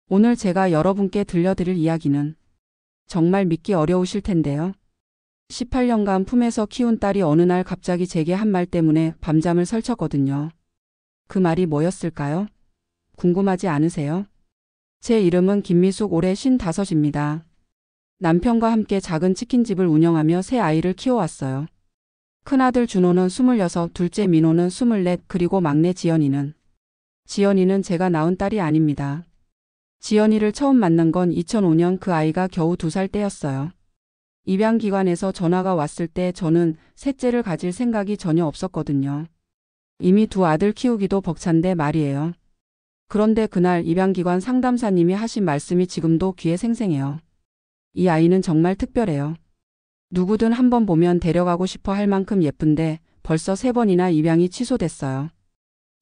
오늘 제가 여러분께 들려드릴 이야기는 정말 믿기 어려우실 텐데요. 18년간 품에서 키운 딸이 어느 날 갑자기 제게 한 말 때문에 밤잠을 설쳤거든요. 그 말이 뭐였을까요? 궁금하지 않으세요? 제 이름은 김미숙, 올해 55입니다. 남편과 함께 작은 치킨집을 운영하며 세 아이를 키워왔어요. 큰아들 준호는 26, 둘째 민호는 24, 그리고 막내 지연이는 제가 낳은 딸이 아닙니다. 지연이를 처음 만난 건 2005년 그 아이가 겨우 2살 때였어요. 입양기관에서 전화가 왔을 때 저는 셋째를 가질 생각이 전혀 없었거든요. 이미 2 아들 키우기도 벅찬데 말이에요. 그런데 그날 입양기관 상담사님이 하신 말씀이 지금도 귀에 생생해요. 이 아이는 정말 특별해요. 누구든 한번 보면 데려가고 싶어 할 만큼 예쁜데 벌써 3번이나 입양이 취소됐어요.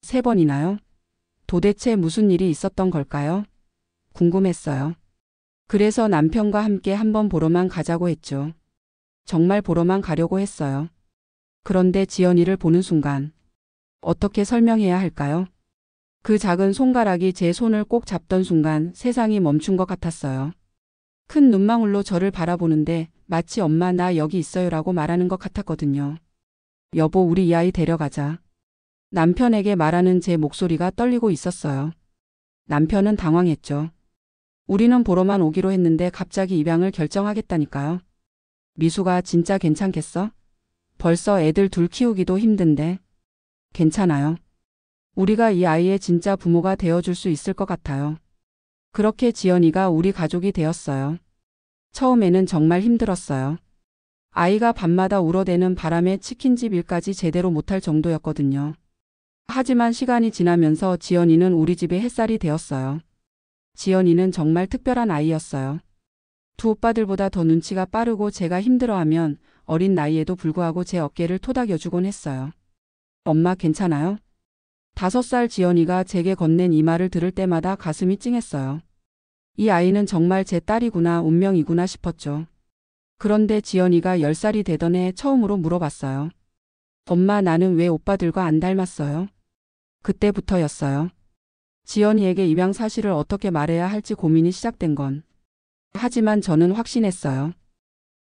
3번이나요? 도대체 무슨 일이 있었던 걸까요? 궁금했어요. 그래서 남편과 함께 한번 보러만 가자고 했죠. 정말 보러만 가려고 했어요. 그런데 지연이를 보는 순간 어떻게 설명해야 할까요? 그 작은 손가락이 제 손을 꼭 잡던 순간 세상이 멈춘 것 같았어요. 큰 눈망울로 저를 바라보는데 마치 엄마 나 여기 있어요라고 말하는 것 같았거든요. 여보, 우리 이 아이 데려가자. 남편에게 말하는 제 목소리가 떨리고 있었어요. 남편은 당황했죠. 우리는 보러만 오기로 했는데 갑자기 입양을 결정하겠다니까요. 미수가 진짜 괜찮겠어? 벌써 애들 2 키우기도 힘든데. 괜찮아요. 우리가 이 아이의 진짜 부모가 되어줄 수 있을 것 같아요. 그렇게 지연이가 우리 가족이 되었어요. 처음에는 정말 힘들었어요. 아이가 밤마다 울어대는 바람에 치킨집 일까지 제대로 못할 정도였거든요. 하지만 시간이 지나면서 지연이는 우리 집의 햇살이 되었어요. 지연이는 정말 특별한 아이였어요. 2 오빠들보다 더 눈치가 빠르고 제가 힘들어하면 어린 나이에도 불구하고 제 어깨를 토닥여주곤 했어요. 엄마 괜찮아요? 5살 지연이가 제게 건넨 이 말을 들을 때마다 가슴이 찡했어요. 이 아이는 정말 제 딸이구나, 운명이구나 싶었죠. 그런데 지연이가 10살이 되던 해 처음으로 물어봤어요. 엄마, 나는 왜 오빠들과 안 닮았어요? 그때부터였어요. 지연이에게 입양 사실을 어떻게 말해야 할지 고민이 시작된 건. 하지만 저는 확신했어요.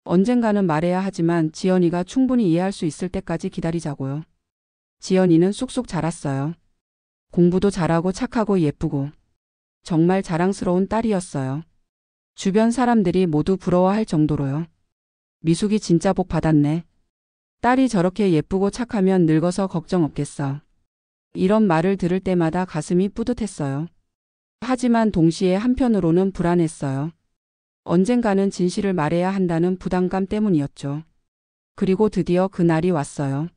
언젠가는 말해야 하지만 지연이가 충분히 이해할 수 있을 때까지 기다리자고요. 지연이는 쑥쑥 자랐어요. 공부도 잘하고 착하고 예쁘고 정말 자랑스러운 딸이었어요. 주변 사람들이 모두 부러워할 정도로요. 미숙이 진짜 복 받았네. 딸이 저렇게 예쁘고 착하면 늙어서 걱정 없겠어. 이런 말을 들을 때마다 가슴이 뿌듯했어요. 하지만 동시에 한편으로는 불안했어요. 언젠가는 진실을 말해야 한다는 부담감 때문이었죠. 그리고 드디어 그날이 왔어요.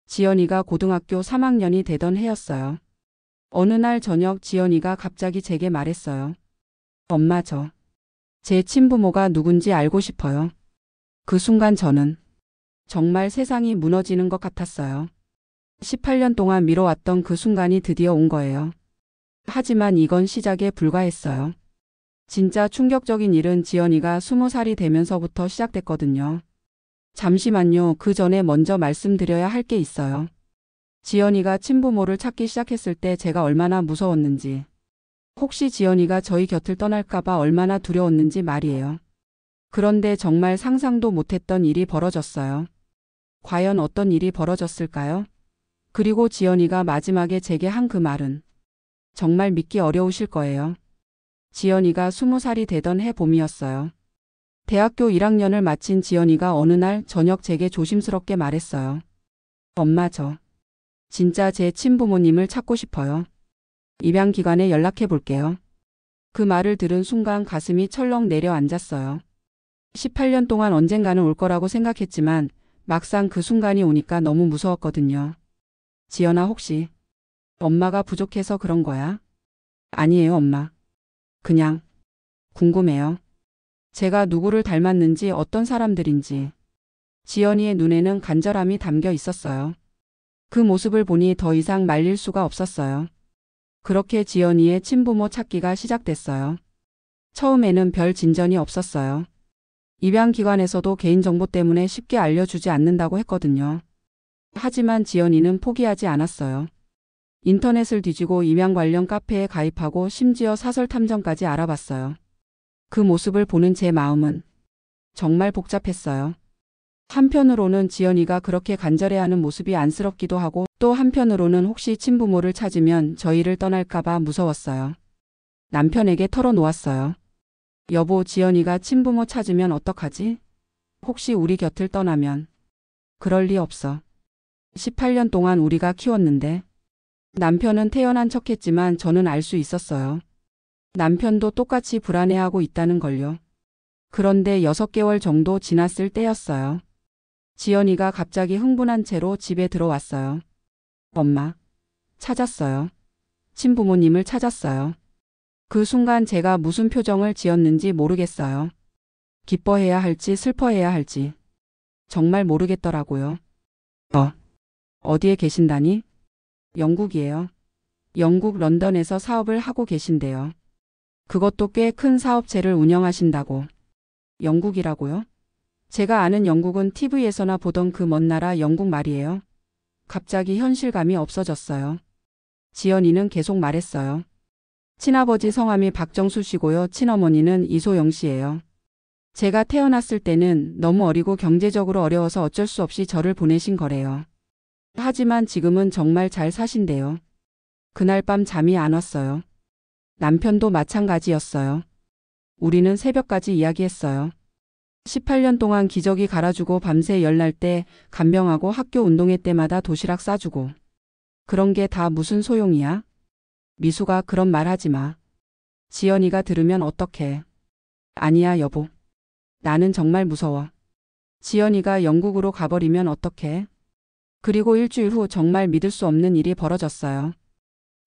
지연이가 고등학교 3학년이 되던 해였어요. 어느 날 저녁 지연이가 갑자기 제게 말했어요. 엄마, 제 친부모가 누군지 알고 싶어요. 그 순간 저는 정말 세상이 무너지는 것 같았어요. 18년 동안 미뤄왔던 그 순간이 드디어 온 거예요. 하지만 이건 시작에 불과했어요. 진짜 충격적인 일은 지연이가 20살이 되면서부터 시작됐거든요. 잠시만요. 그 전에 먼저 말씀드려야 할 게 있어요. 지연이가 친부모를 찾기 시작했을 때 제가 얼마나 무서웠는지, 혹시 지연이가 저희 곁을 떠날까봐 얼마나 두려웠는지 말이에요. 그런데 정말 상상도 못했던 일이 벌어졌어요. 과연 어떤 일이 벌어졌을까요? 그리고 지연이가 마지막에 제게 한 그 말은 정말 믿기 어려우실 거예요. 지연이가 20살이 되던 해 봄이었어요. 대학교 1학년을 마친 지연이가 어느 날 저녁 제게 조심스럽게 말했어요. 엄마, 진짜 제 친부모님을 찾고 싶어요. 입양기관에 연락해 볼게요. 그 말을 들은 순간 가슴이 철렁 내려앉았어요. 18년 동안 언젠가는 올 거라고 생각했지만 막상 그 순간이 오니까 너무 무서웠거든요. 지연아, 혹시 엄마가 부족해서 그런 거야? 아니에요, 엄마. 그냥 궁금해요. 제가 누구를 닮았는지, 어떤 사람들인지. 지연이의 눈에는 간절함이 담겨 있었어요. 그 모습을 보니 더 이상 말릴 수가 없었어요. 그렇게 지연이의 친부모 찾기가 시작됐어요. 처음에는 별 진전이 없었어요. 입양기관에서도 개인정보 때문에 쉽게 알려주지 않는다고 했거든요. 하지만 지연이는 포기하지 않았어요. 인터넷을 뒤지고 입양 관련 카페에 가입하고 심지어 사설 탐정까지 알아봤어요. 그 모습을 보는 제 마음은 정말 복잡했어요. 한편으로는 지연이가 그렇게 간절해하는 모습이 안쓰럽기도 하고 또 한편으로는 혹시 친부모를 찾으면 저희를 떠날까봐 무서웠어요. 남편에게 털어놓았어요. 여보, 지연이가 친부모 찾으면 어떡하지? 혹시 우리 곁을 떠나면? 그럴 리 없어. 18년 동안 우리가 키웠는데. 남편은 태연한 척했지만 저는 알 수 있었어요. 남편도 똑같이 불안해하고 있다는 걸요. 그런데 6개월 정도 지났을 때였어요. 지연이가 갑자기 흥분한 채로 집에 들어왔어요. 엄마, 찾았어요. 친부모님을 찾았어요. 그 순간 제가 무슨 표정을 지었는지 모르겠어요. 기뻐해야 할지 슬퍼해야 할지 정말 모르겠더라고요. 어디에 계신다니? 영국이에요. 영국 런던에서 사업을 하고 계신데요. 그것도 꽤 큰 사업체를 운영하신다고. 영국이라고요? 제가 아는 영국은 TV에서나 보던 그 먼 나라 영국 말이에요. 갑자기 현실감이 없어졌어요. 지연이는 계속 말했어요. 친아버지 성함이 박정수 씨고요. 친어머니는 이소영 씨예요. 제가 태어났을 때는 너무 어리고 경제적으로 어려워서 어쩔 수 없이 저를 보내신 거래요. 하지만 지금은 정말 잘 사신대요. 그날 밤 잠이 안 왔어요. 남편도 마찬가지였어요. 우리는 새벽까지 이야기했어요. 18년 동안 기저귀 갈아주고 밤새 열날 때 간병하고 학교 운동회 때마다 도시락 싸주고. 그런 게 다 무슨 소용이야? 미수가 그런 말 하지 마. 지연이가 들으면 어떡해. 아니야 여보. 나는 정말 무서워. 지연이가 영국으로 가버리면 어떡해. 그리고 일주일 후 정말 믿을 수 없는 일이 벌어졌어요.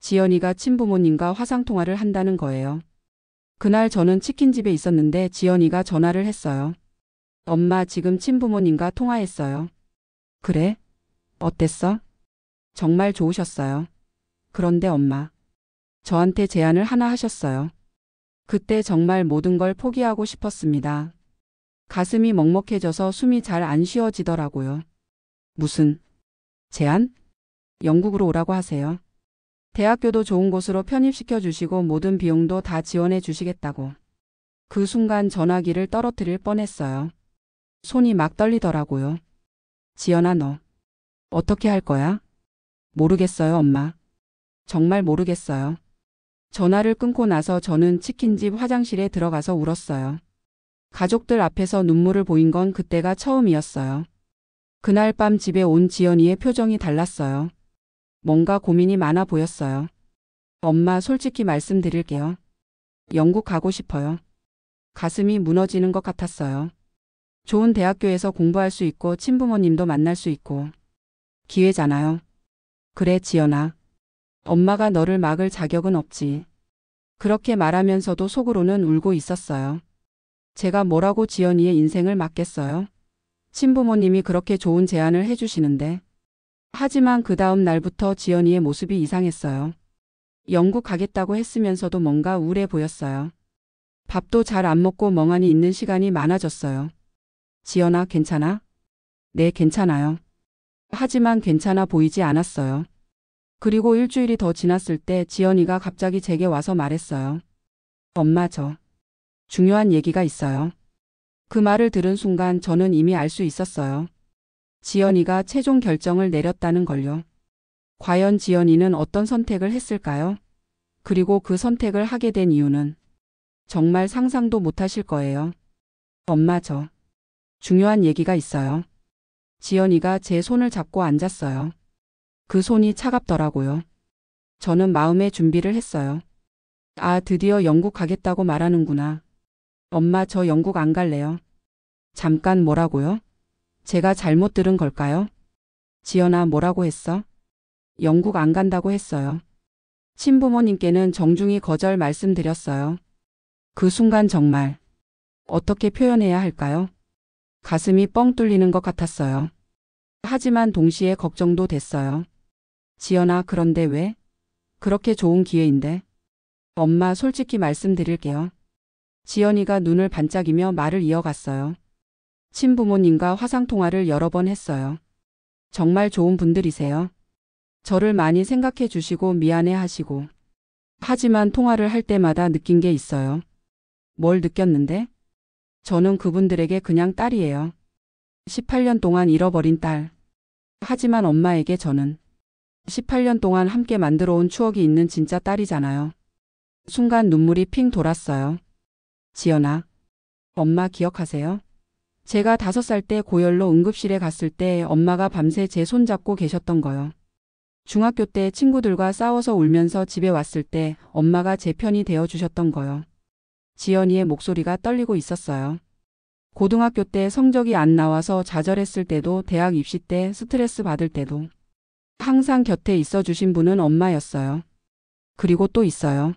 지연이가 친부모님과 화상통화를 한다는 거예요. 그날 저는 치킨집에 있었는데 지연이가 전화를 했어요. 엄마, 지금 친부모님과 통화했어요. 그래? 어땠어? 정말 좋으셨어요. 그런데 엄마, 저한테 제안을 하나 하셨어요. 그때 정말 모든 걸 포기하고 싶었습니다. 가슴이 먹먹해져서 숨이 잘 안 쉬어지더라고요. 무슨 제안? 영국으로 오라고 하세요. 대학교도 좋은 곳으로 편입시켜 주시고 모든 비용도 다 지원해 주시겠다고. 그 순간 전화기를 떨어뜨릴 뻔했어요. 손이 막 떨리더라고요. 지연아, 너 어떻게 할 거야? 모르겠어요, 엄마. 정말 모르겠어요. 전화를 끊고 나서 저는 치킨집 화장실에 들어가서 울었어요. 가족들 앞에서 눈물을 보인 건 그때가 처음이었어요. 그날 밤 집에 온 지연이의 표정이 달랐어요. 뭔가 고민이 많아 보였어요. 엄마, 솔직히 말씀드릴게요. 영국 가고 싶어요. 가슴이 무너지는 것 같았어요. 좋은 대학교에서 공부할 수 있고 친부모님도 만날 수 있고. 기회잖아요. 그래, 지연아. 엄마가 너를 막을 자격은 없지. 그렇게 말하면서도 속으로는 울고 있었어요. 제가 뭐라고 지연이의 인생을 막겠어요? 친부모님이 그렇게 좋은 제안을 해주시는데. 하지만 그 다음 날부터 지연이의 모습이 이상했어요. 영국 가겠다고 했으면서도 뭔가 우울해 보였어요. 밥도 잘 안 먹고 멍하니 있는 시간이 많아졌어요. 지연아, 괜찮아? 네, 괜찮아요. 하지만 괜찮아 보이지 않았어요. 그리고 일주일이 더 지났을 때 지연이가 갑자기 제게 와서 말했어요. 엄마, 저 중요한 얘기가 있어요. 그 말을 들은 순간 저는 이미 알 수 있었어요. 지연이가 최종 결정을 내렸다는 걸요. 과연 지연이는 어떤 선택을 했을까요? 그리고 그 선택을 하게 된 이유는 정말 상상도 못하실 거예요. 엄마, 저 중요한 얘기가 있어요. 지연이가 제 손을 잡고 앉았어요. 그 손이 차갑더라고요. 저는 마음의 준비를 했어요. 아, 드디어 영국 가겠다고 말하는구나. 엄마, 저 영국 안 갈래요. 잠깐, 뭐라고요? 제가 잘못 들은 걸까요? 지연아, 뭐라고 했어? 영국 안 간다고 했어요. 친부모님께는 정중히 거절 말씀드렸어요. 그 순간 정말 어떻게 표현해야 할까요? 가슴이 뻥 뚫리는 것 같았어요. 하지만 동시에 걱정도 됐어요. 지연아, 그런데 왜? 그렇게 좋은 기회인데. 엄마, 솔직히 말씀드릴게요. 지연이가 눈을 반짝이며 말을 이어갔어요. 친부모님과 화상통화를 여러 번 했어요. 정말 좋은 분들이세요. 저를 많이 생각해 주시고 미안해 하시고. 하지만 통화를 할 때마다 느낀 게 있어요. 뭘 느꼈는데? 저는 그분들에게 그냥 딸이에요. 18년 동안 잃어버린 딸. 하지만 엄마에게 저는 18년 동안 함께 만들어 온 추억이 있는 진짜 딸이잖아요. 순간 눈물이 핑 돌았어요. 지연아, 엄마 기억하세요? 제가 5살 때 고열로 응급실에 갔을 때 엄마가 밤새 제 손 잡고 계셨던 거요. 중학교 때 친구들과 싸워서 울면서 집에 왔을 때 엄마가 제 편이 되어 주셨던 거요. 지연이의 목소리가 떨리고 있었어요. 고등학교 때 성적이 안 나와서 좌절했을 때도 대학 입시 때 스트레스 받을 때도 항상 곁에 있어 주신 분은 엄마였어요. 그리고 또 있어요.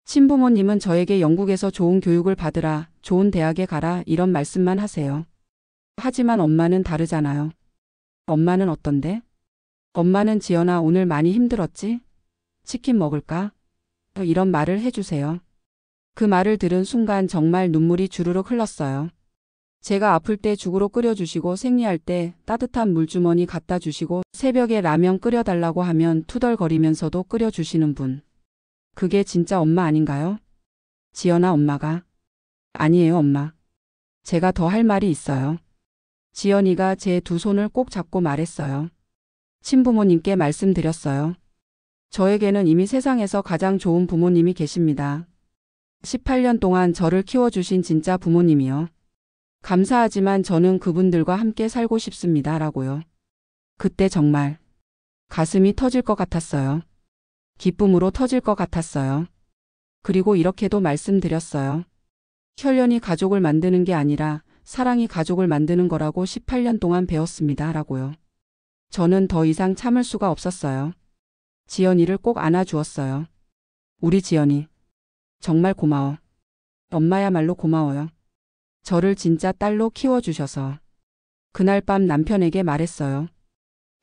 친부모님은 저에게 영국에서 좋은 교육을 받으라, 좋은 대학에 가라 이런 말씀만 하세요. 하지만 엄마는 다르잖아요. 엄마는 어떤데? 엄마는 지연아 오늘 많이 힘들었지? 치킨 먹을까? 이런 말을 해주세요. 그 말을 들은 순간 정말 눈물이 주르륵 흘렀어요. 제가 아플 때 죽으로 끓여주시고 생리할 때 따뜻한 물주머니 갖다 주시고 새벽에 라면 끓여달라고 하면 투덜거리면서도 끓여주시는 분. 그게 진짜 엄마 아닌가요? 지연아 엄마가. 아니에요 엄마. 제가 더 할 말이 있어요. 지연이가 제 두 손을 꼭 잡고 말했어요. 친부모님께 말씀드렸어요. 저에게는 이미 세상에서 가장 좋은 부모님이 계십니다. 18년 동안 저를 키워주신 진짜 부모님이요. 감사하지만 저는 그분들과 함께 살고 싶습니다. 라고요. 그때 정말 가슴이 터질 것 같았어요. 기쁨으로 터질 것 같았어요. 그리고 이렇게도 말씀드렸어요. 혈연이 가족을 만드는 게 아니라 사랑이 가족을 만드는 거라고 18년 동안 배웠습니다. 라고요. 저는 더 이상 참을 수가 없었어요. 지연이를 꼭 안아주었어요. 우리 지연이. 정말 고마워. 엄마야말로 고마워요. 저를 진짜 딸로 키워주셔서. 그날 밤 남편에게 말했어요.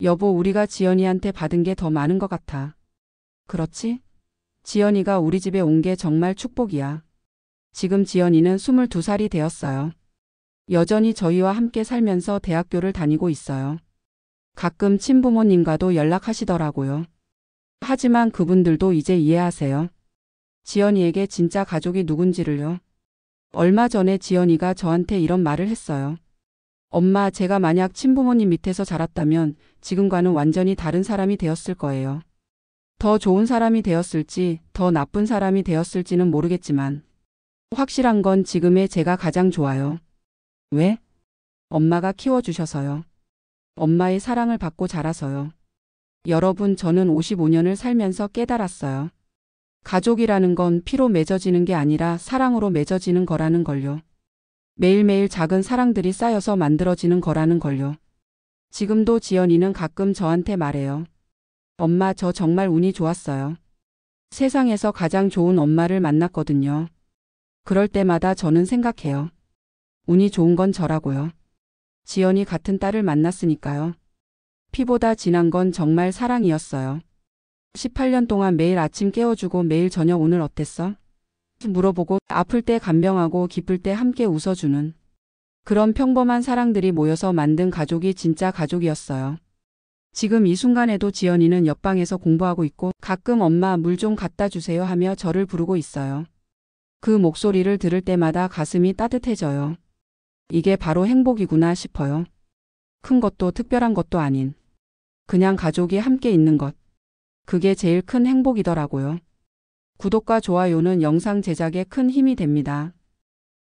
여보 우리가 지연이한테 받은 게 더 많은 것 같아. 그렇지? 지연이가 우리 집에 온 게 정말 축복이야. 지금 지연이는 22살이 되었어요. 여전히 저희와 함께 살면서 대학교를 다니고 있어요. 가끔 친부모님과도 연락하시더라고요. 하지만 그분들도 이제 이해하세요. 지연이에게 진짜 가족이 누군지를요. 얼마 전에 지연이가 저한테 이런 말을 했어요. 엄마 제가 만약 친부모님 밑에서 자랐다면 지금과는 완전히 다른 사람이 되었을 거예요. 더 좋은 사람이 되었을지 더 나쁜 사람이 되었을지는 모르겠지만 확실한 건 지금의 제가 가장 좋아요. 왜? 엄마가 키워주셔서요. 엄마의 사랑을 받고 자라서요. 여러분 저는 55년을 살면서 깨달았어요. 가족이라는 건 피로 맺어지는 게 아니라 사랑으로 맺어지는 거라는 걸요. 매일매일 작은 사랑들이 쌓여서 만들어지는 거라는 걸요. 지금도 지연이는 가끔 저한테 말해요. 엄마 저 정말 운이 좋았어요. 세상에서 가장 좋은 엄마를 만났거든요. 그럴 때마다 저는 생각해요. 운이 좋은 건 저라고요. 지연이 같은 딸을 만났으니까요. 피보다 진한 건 정말 사랑이었어요. 18년 동안 매일 아침 깨워주고 매일 저녁 오늘 어땠어? 물어보고 아플 때 간병하고 기쁠 때 함께 웃어주는 그런 평범한 사랑들이 모여서 만든 가족이 진짜 가족이었어요. 지금 이 순간에도 지연이는 옆방에서 공부하고 있고 가끔 엄마 물 좀 갖다 주세요 하며 저를 부르고 있어요. 그 목소리를 들을 때마다 가슴이 따뜻해져요. 이게 바로 행복이구나 싶어요. 큰 것도 특별한 것도 아닌 그냥 가족이 함께 있는 것. 그게 제일 큰 행복이더라고요. 구독과 좋아요는 영상 제작에 큰 힘이 됩니다.